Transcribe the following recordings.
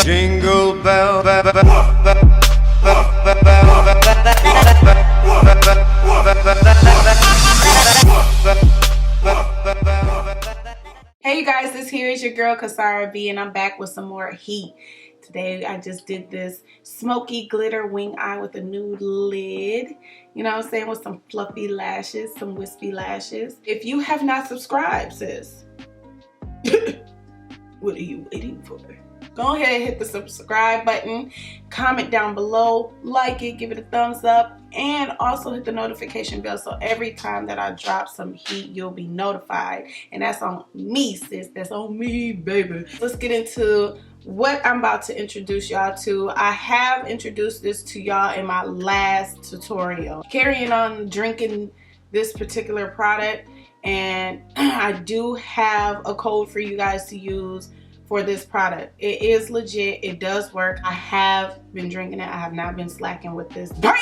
Jingle bell. Hey you guys, this here is your girl Casarah B, and I'm back with some more heat. Today I just did this smoky glitter wing eye with a nude lid. You know what I'm saying? With some fluffy lashes, some wispy lashes. If you have not subscribed, sis, what are you waiting for? Go ahead and hit the subscribe button, comment down below, like it, give it a thumbs up, and also hit the notification bell so every time that I drop some heat, you'll be notified. And that's on me, sis. That's on me, baby. Let's get into what I'm about to introduce y'all to. I have introduced this to y'all in my last tutorial. Carrying on drinking this particular product, and I do have a code for you guys to use for this product. It is legit. It does work. I have been drinking it. I have not been slacking with this. Damn!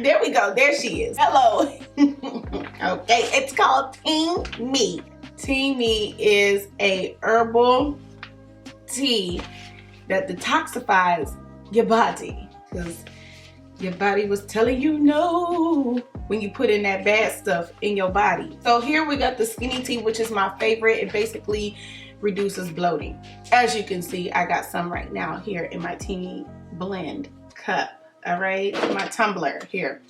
There we go. There she is. Hello. Okay, it's called Teami. Teami is a herbal tea that detoxifies your body, because your body was telling you no when you put in that bad stuff in your body. So here we got the skinny tea, which is my favorite. It basically reduces bloating. As you can see, I got some right now here in my Teami blend cup. All right, my tumbler here.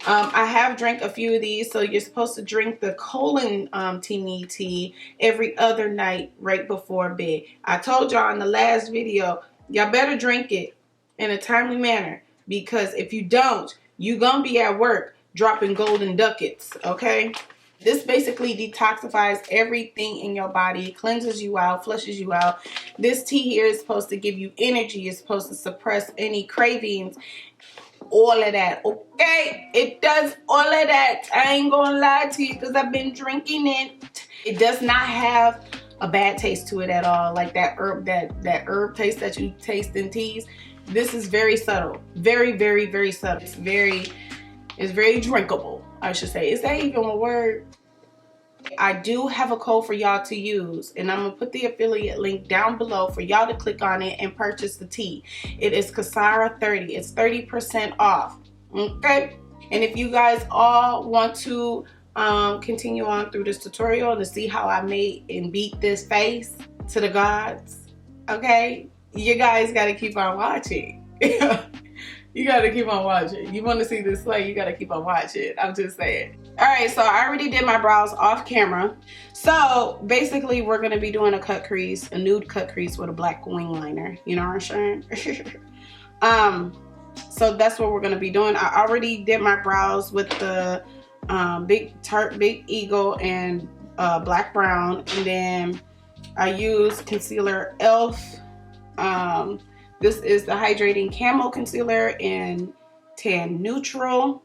I have drank a few of these. So you're supposed to drink the colon Teami tea every other night right before bed. I told y'all in the last video, y'all better drink it in a timely manner, because if you don't, you're gonna be at work dropping golden ducats, okay? This basically detoxifies everything in your body, cleanses you out, flushes you out. This tea here is supposed to give you energy. It's supposed to suppress any cravings, all of that, okay? It does all of that. I ain't gonna lie to you, because I've been drinking it. It does not have a bad taste to it at all, like that herb herb taste that you taste in teas. This is very subtle, very, very, very subtle. It's very drinkable, I should say. Is that even a word? I do have a code for y'all to use, and I'm gonna put the affiliate link down below for y'all to click on it and purchase the tea. It is Casarah 30. It's 30% off, okay? And if you guys all want to continue on through this tutorial to see how I made and beat this face to the gods, okay, you guys got to keep on watching. You gotta keep on watching. You want to see this slay, you gotta keep on watching. I'm just saying. All right, so I already did my brows off camera. So basically we're gonna be doing a cut crease, a nude cut crease with a black wing liner. You know what I'm saying? So that's what we're gonna be doing. I already did my brows with the big Tarte Big Eagle and black brown, and then I used concealer e.l.f. This is the Hydrating Camo Concealer in Tan Neutral.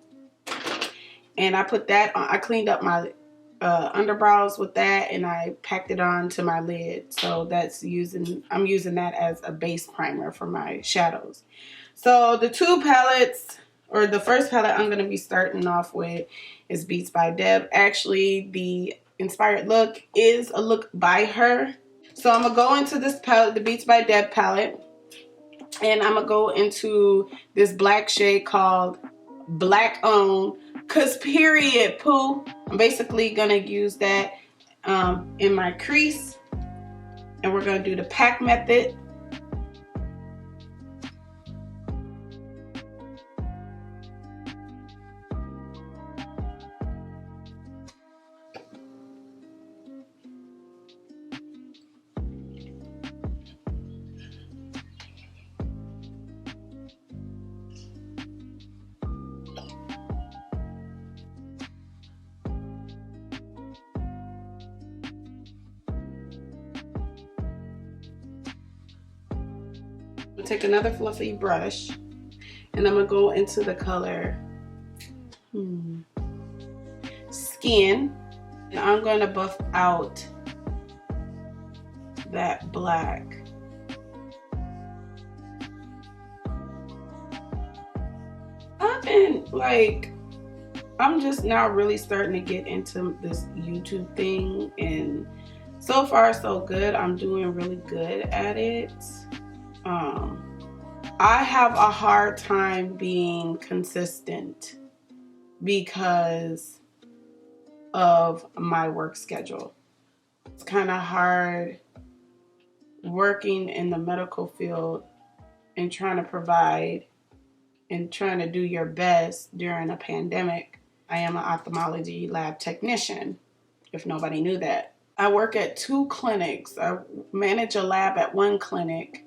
And I put that on. I cleaned up my underbrows with that, and I packed it on to my lid. So I'm using that as a base primer for my shadows. So the two palettes, or the first palette I'm going to be starting off with is Beats by Deb. Actually, the inspired look is a look by her. So I'm going to go into this palette, the Beats by Deb palette. And I'm going to go into this black shade called Black Owned. Cause period, poo. I'm basically going to use that in my crease. And we're going to do the pack method. Take another fluffy brush, and I'm gonna go into the color Skin, and I'm gonna buff out that black. I've been like, I'm just now really starting to get into this YouTube thing, and so far so good. I'm doing really good at it. I have a hard time being consistent because of my work schedule. It's kind of hard working in the medical field and trying to provide and trying to do your best during a pandemic. I am an ophthalmology lab technician, if nobody knew that. I work at 2 clinics. I manage a lab at one clinic,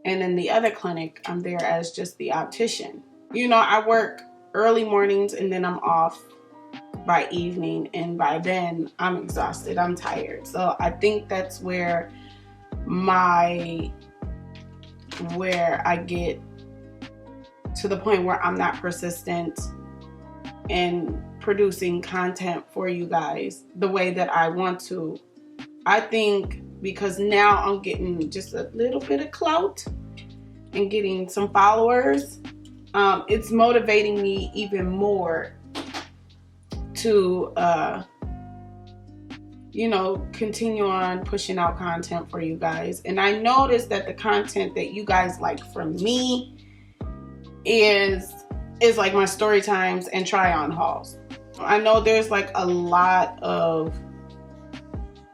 and in the other clinic, I'm there as just the optician. You know, I work early mornings and then I'm off by evening, and by then I'm exhausted, I'm tired. So I think that's where I get to the point where I'm not persistent in producing content for you guys the way that I want to. I think because now I'm getting just a little bit of clout and getting some followers, it's motivating me even more to you know, continue on pushing out content for you guys. And I noticed that the content that you guys like from me is like my story times and try on hauls. I know there's like a lot of,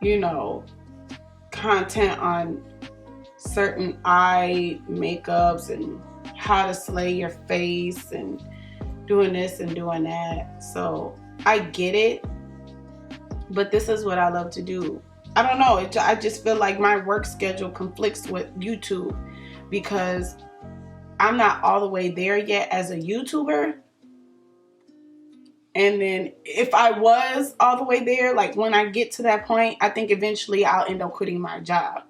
you know, content on certain eye makeups and how to slay your face and doing this and doing that. So I get it, but this is what I love to do. I don't know, I just feel like my work schedule conflicts with YouTube because I'm not all the way there yet as a YouTuber. And then if I was all the way there, like when I get to that point, I think eventually I'll end up quitting my job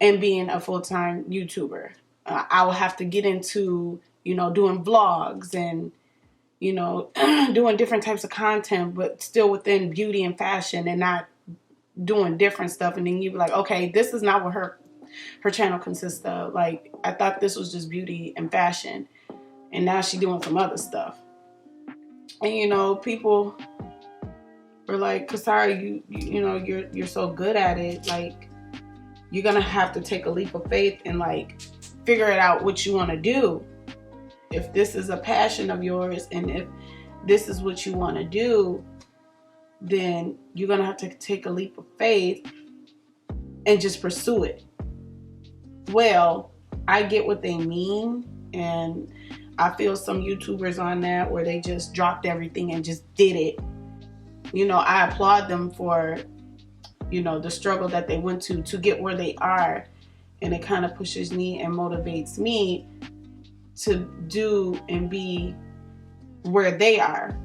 and being a full-time YouTuber. I will have to get into, you know, doing vlogs and, you know, doing different types of content, but still within beauty and fashion and not doing different stuff. And then you be like, okay, this is not what her channel consists of. Like, I thought this was just beauty and fashion, and now she's doing some other stuff. And you know, people were like, Casarah, you know, you're so good at it. Like, you're gonna have to take a leap of faith and like figure it out what you want to do. If this is a passion of yours and if this is what you want to do, then you're gonna have to take a leap of faith and just pursue it. Well, I get what they mean, and I feel some YouTubers on that where they just dropped everything and just did it. You know, I applaud them for, you know, the struggle that they went to get where they are, and it kind of pushes me and motivates me to do and be where they are.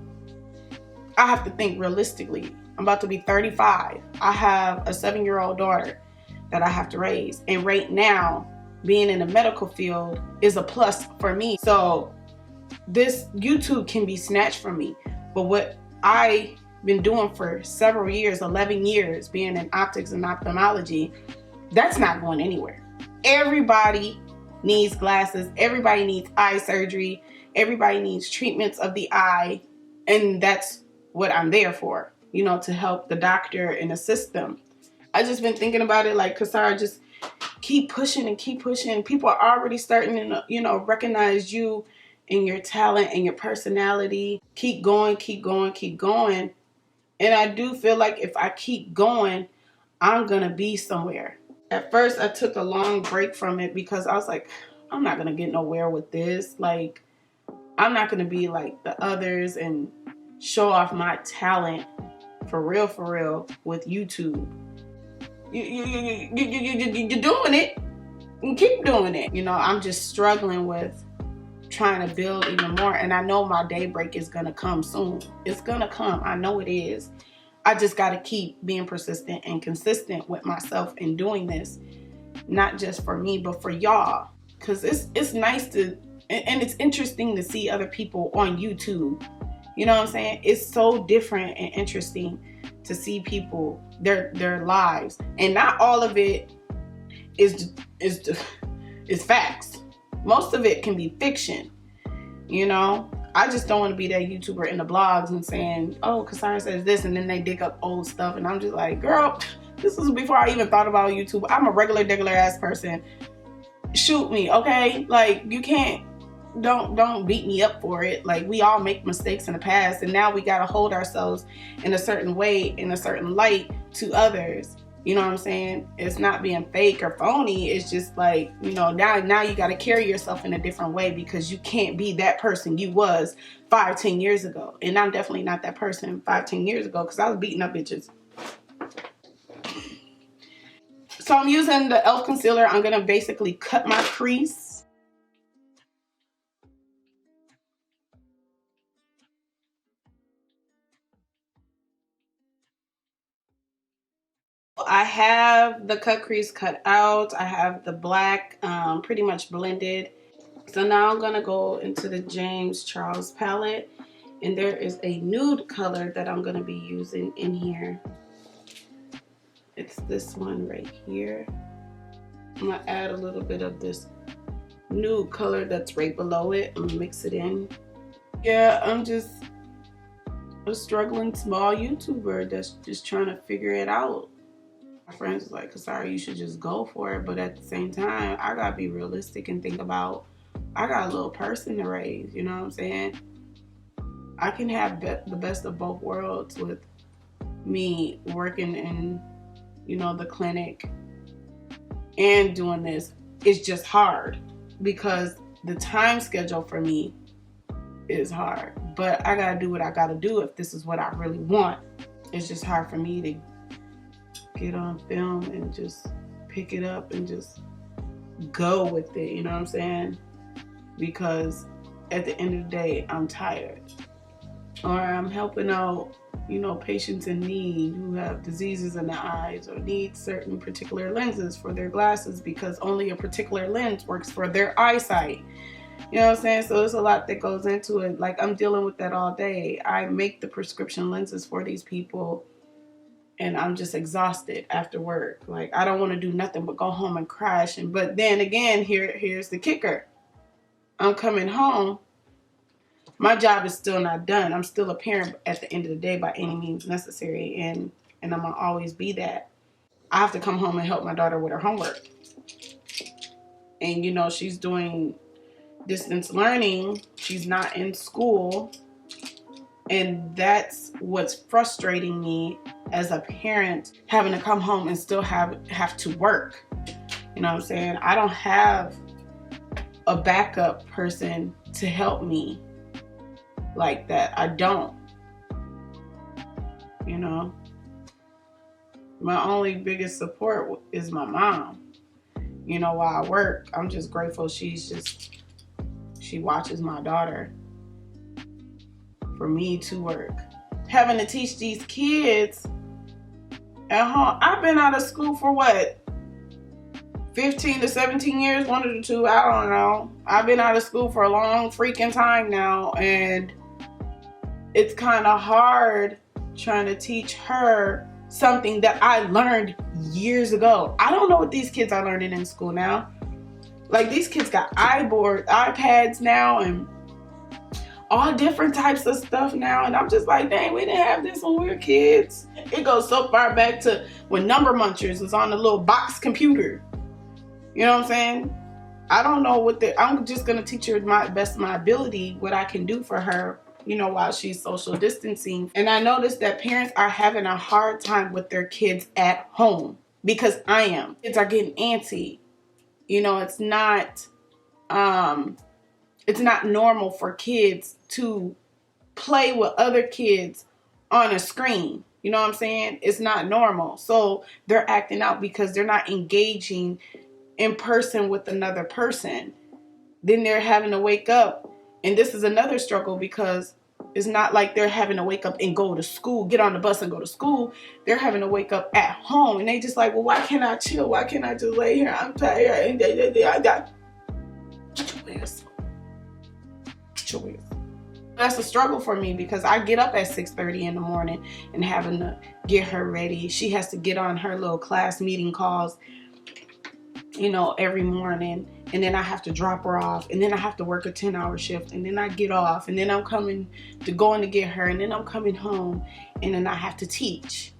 I have to think realistically. I'm about to be 35. I have a 7-year-old daughter that I have to raise. And right now, being in the medical field is a plus for me. So this YouTube can be snatched from me. But what I've been doing for several years, 11 years, being in optics and ophthalmology, that's not going anywhere. Everybody needs glasses. Everybody needs eye surgery. Everybody needs treatments of the eye. And that's what I'm there for, you know, to help the doctor and assist them. I just been thinking about it like, Casarah, just keep pushing and keep pushing. People are already starting to, you know, recognize you and your talent and your personality. Keep going, keep going, keep going. And I do feel like if I keep going, I'm going to be somewhere. At first, I took a long break from it because I was like, I'm not going to get nowhere with this. Like, I'm not going to be like the others and show off my talent for real with YouTube. You're doing it and keep doing it. You know, I'm just struggling with trying to build even more, and I know my daybreak is gonna come soon. It's gonna come. I know it is. I just gotta keep being persistent and consistent with myself in doing this, not just for me but for y'all, because it's nice to and it's interesting to see other people on YouTube. You know what I'm saying? It's so different and interesting to see people, their lives, and not all of it is facts. Most of it can be fiction. You know, I just don't want to be that YouTuber in the blogs and saying, oh, Casarah says this, and then they dig up old stuff, and I'm just like, girl, This was before I even thought about YouTube. I'm a regular ass person. Shoot me, okay? Like, you can't, don't beat me up for it. Like, we all make mistakes in the past, and now we gotta hold ourselves in a certain way, in a certain light to others. You know what I'm saying? It's not being fake or phony. It's just like, you know, now you gotta carry yourself in a different way, because you can't be that person you was 5-10 years ago. And I'm definitely not that person 5-10 years ago, because I was beating up bitches. So I'm using the e.l.f. concealer. I'm gonna basically cut my crease. I have the cut crease cut out. I have the black pretty much blended. So now I'm gonna go into the James Charles palette, and there is a nude color that I'm gonna be using in here. It's this one right here. I'm gonna add a little bit of this nude color that's right below it and mix it in. Yeah, I'm just a struggling small YouTuber that's just trying to figure it out. My friends was like, Casarah, you should just go for it. But at the same time, I gotta be realistic and think about, I got a little person to raise, you know what I'm saying? I can have the best of both worlds with me working in, you know, the clinic and doing this. It's just hard because the time schedule for me is hard, but I gotta do what I gotta do if this is what I really want. It's just hard for me to get on film and just pick it up and just go with it, you know what I'm saying? Because at the end of the day, I'm tired. Or I'm helping out, you know, patients in need who have diseases in their eyes or need certain particular lenses for their glasses because only a particular lens works for their eyesight. You know what I'm saying? So there's a lot that goes into it. Like, I'm dealing with that all day. I make the prescription lenses for these people, and I'm just exhausted after work. Like, I don't want to do nothing but go home and crash. But then again, here's the kicker. I'm coming home. My job is still not done. I'm still a parent at the end of the day by any means necessary, and I'm gonna always be that. I have to come home and help my daughter with her homework. And you know, she's doing distance learning. She's not in school. And that's what's frustrating me as a parent, having to come home and still have to work. You know what I'm saying? I don't have a backup person to help me like that. I don't. You know? My only biggest support is my mom. You know, while I work, I'm just grateful she watches my daughter for me to work. Having to teach these kids at home. I've been out of school for what? 15 to 17 years, one of the two, I don't know. I've been out of school for a long freaking time now, and it's kind of hard trying to teach her something that I learned years ago. I don't know what these kids are learning in school now. Like, these kids got iPads now and all different types of stuff now, and I'm just like, dang, we didn't have this when we were kids. It goes so far back to when number munchers was on the little box computer. You know what I'm saying? I don't know I'm just gonna teach her best of my ability, what I can do for her, you know, while she's social distancing. And I noticed that parents are having a hard time with their kids at home, because I am. Kids are getting antsy. You know, it's not normal for kids to play with other kids on a screen. You know what I'm saying? It's not normal. So they're acting out because they're not engaging in person with another person. Then they're having to wake up. And this is another struggle, because it's not like they're having to wake up and go to school, get on the bus and go to school. They're having to wake up at home. And they just like, well, why can't I chill? Why can't I just lay here? I'm tired. Get your ass. Get your ass. That's a struggle for me, because I get up at 6:30 in the morning and having to get her ready. She has to get on her little class meeting calls, you know, every morning. And then I have to drop her off, and then I have to work a 10-hour shift, and then I get off, and then I'm going to get her, and then I'm coming home, and then I have to teach.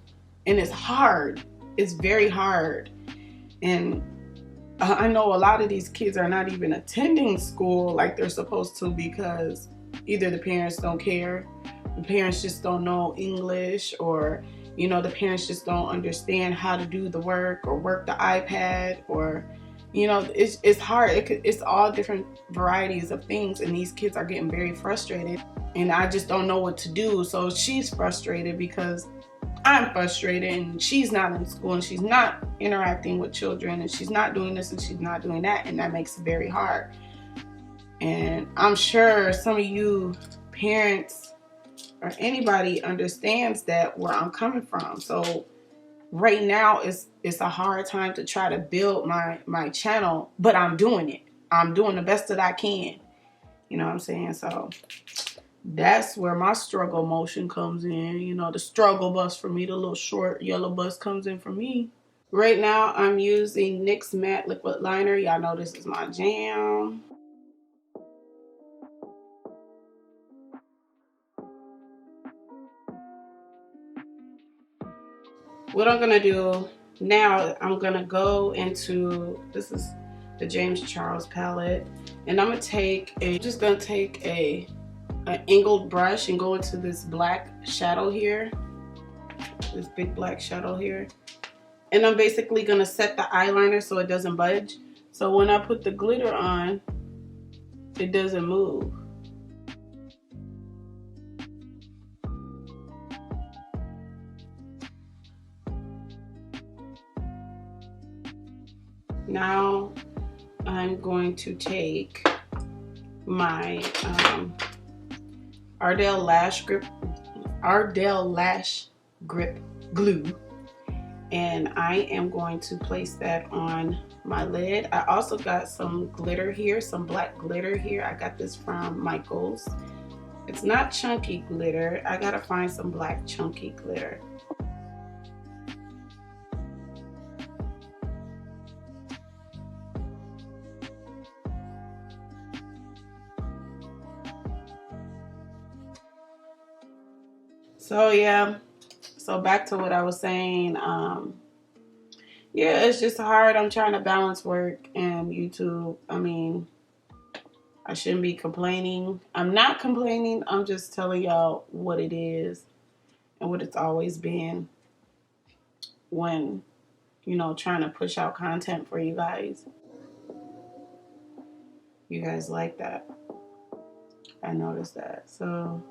And it's hard. it's very hard. And I know a lot of these kids are not even attending school like they're supposed to, because either the parents don't care, the parents just don't know English, or you know, the parents just don't understand how to do the work or work the iPad, or you know, it's hard. It's all different varieties of things, and these kids are getting very frustrated, and I just don't know what to do. So she's frustrated because I'm frustrated, and she's not in school, and she's not interacting with children, and she's not doing this, and she's not doing that, and that makes it very hard. And I'm sure some of you parents or anybody understands that, where I'm coming from. So right now it's a hard time to try to build my channel, but I'm doing it. I'm doing the best that I can. You know what I'm saying? So that's where my struggle motion comes in. You know, the struggle bus for me, the little short yellow bus comes in for me. Right now I'm using NYX Matte Liquid Liner. Y'all know this is my jam. What I'm gonna do now, I'm gonna go into, this is the James Charles palette, and I'm gonna take an angled brush and go into this black shadow here, this big black shadow here, and I'm basically gonna set the eyeliner so it doesn't budge. So when I put the glitter on, it doesn't move. Now I'm going to take my Ardell Lash Grip Glue, and I am going to place that on my lid. I also got some glitter here, some black glitter here. I got this from Michael's. It's not chunky glitter. I gotta find some black chunky glitter. So yeah, so back to what I was saying. Yeah, it's just hard. I'm trying to balance work and YouTube. I mean, I shouldn't be complaining. I'm not complaining. I'm just telling y'all what it is and what it's always been when, you know, trying to push out content for you guys. You guys like that. I noticed that. So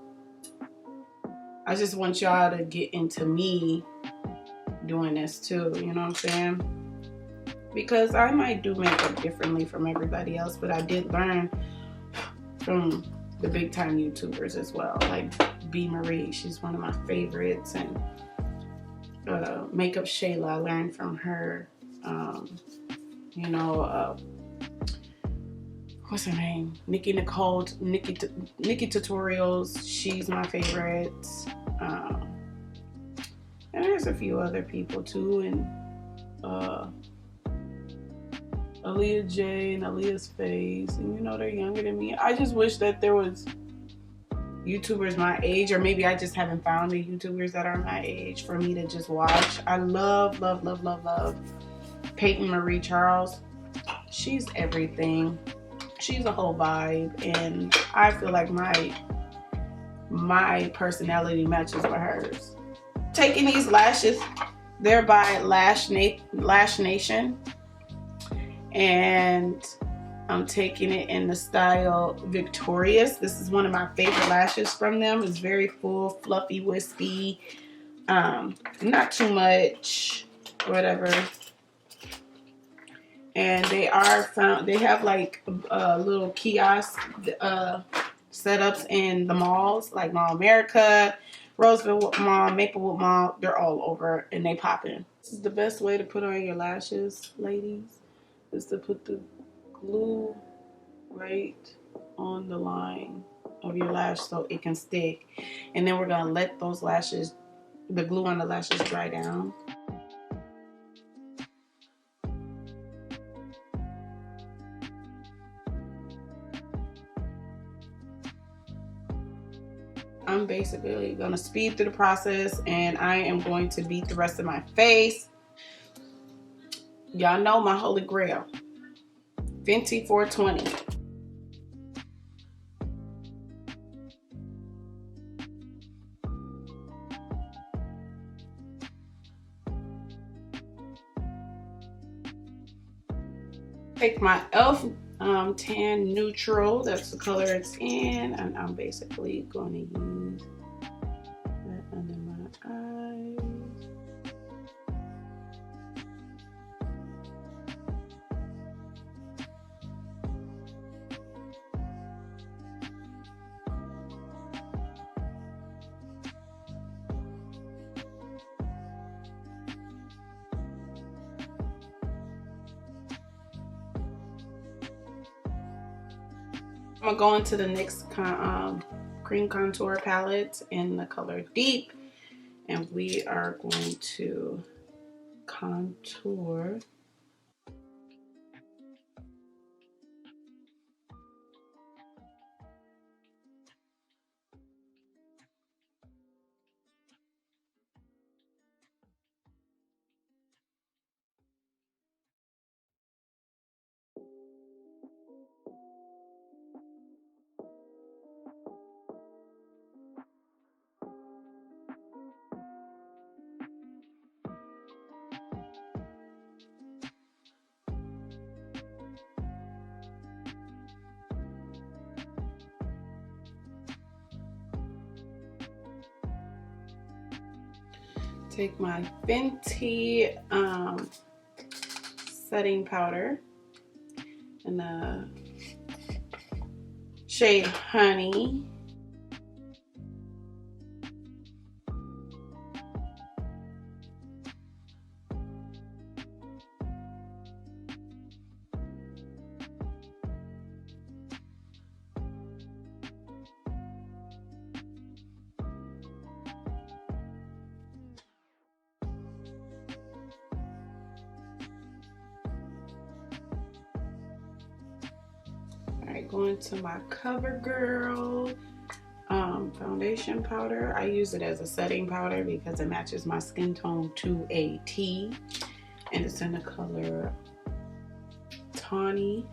I just want y'all to get into me doing this too, you know what I'm saying? Because I might do makeup differently from everybody else, but I did learn from the big time YouTubers as well, like B. Marie. She's one of my favorites, and Makeup Shayla, I learned from her. You know, what's her name? Nikki Tutorials. She's my favorite. And there's a few other people too, and Aaliyah J and Aaliyah's Face, and you know, they're younger than me. I just wish that there was YouTubers my age, or maybe I just haven't found the YouTubers that are my age for me to just watch. I love Peyton Marie Charles. She's everything. She's a whole vibe, and I feel like my personality matches with hers. Taking these lashes, they're by Lashnation, and I'm taking it in the style Victorious. This is one of my favorite lashes from them. It's very full, fluffy, wispy, not too much, whatever. And they have like little kiosk setups in the malls, like Mall America, Roseville Mall, Maplewood Mall. They're all over, and they pop in. This is the best way to put on your lashes, ladies, is to put the glue right on the line of your lash so it can stick. And then we're gonna let those lashes, the glue on the lashes, dry down. I'm basically gonna speed through the process, and I am going to beat the rest of my face. Y'all know my holy grail, Fenty 420. Take my e.l.f. Tan Neutral, that's the color it's in, and I'm basically going to use that under my eyes. I'm gonna go into the NYX cream contour palette in the color Deep, and we are going to contour. Take my Fenty setting powder in the shade Honey. Going to my CoverGirl foundation powder. I use it as a setting powder because it matches my skin tone to a T, and it's in the color Tawny.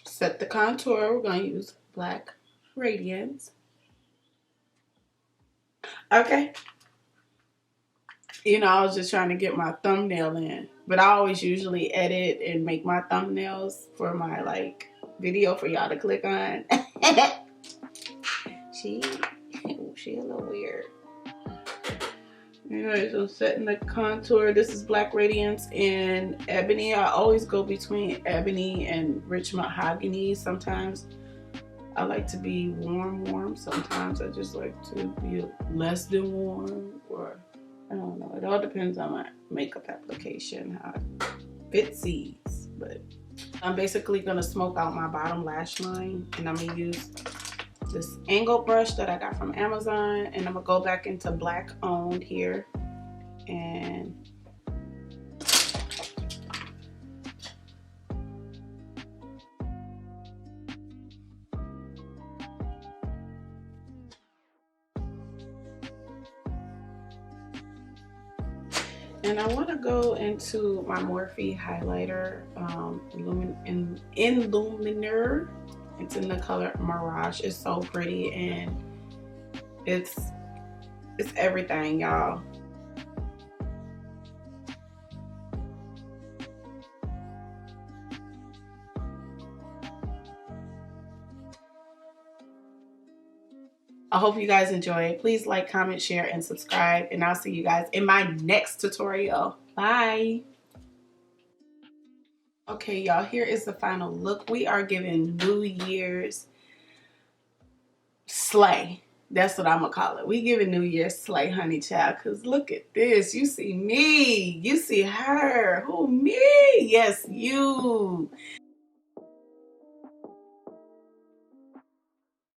Set the contour. We're going to use black Radiance. Okay. You know, I was just trying to get my thumbnail in, but I always usually edit and make my thumbnails for my video for y'all to click on. she a little weird. Anyways, I'm setting the contour. This is Black Radiance in Ebony. I always go between Ebony and Rich Mahogany. Sometimes I like to be warm. Sometimes I just like to be less than warm, or I don't know. It all depends on my makeup application, how it fits these. But I'm basically gonna smoke out my bottom lash line, and I'm gonna use this angle brush that I got from Amazon, and I'm gonna go back into Black Owned here, and I want to go into my Morphe highlighter Illuminer. It's in the color Mirage. It's so pretty, and it's everything, y'all. I hope you guys enjoy. Please like, comment, share, and subscribe, and I'll see you guys in my next tutorial. Bye. Okay, y'all, here is the final look. We are giving New Year's slay. That's what I'm gonna call it. We giving New Year's slay, honey child, because look at this. You see me. You see her. Who, me? Yes, you.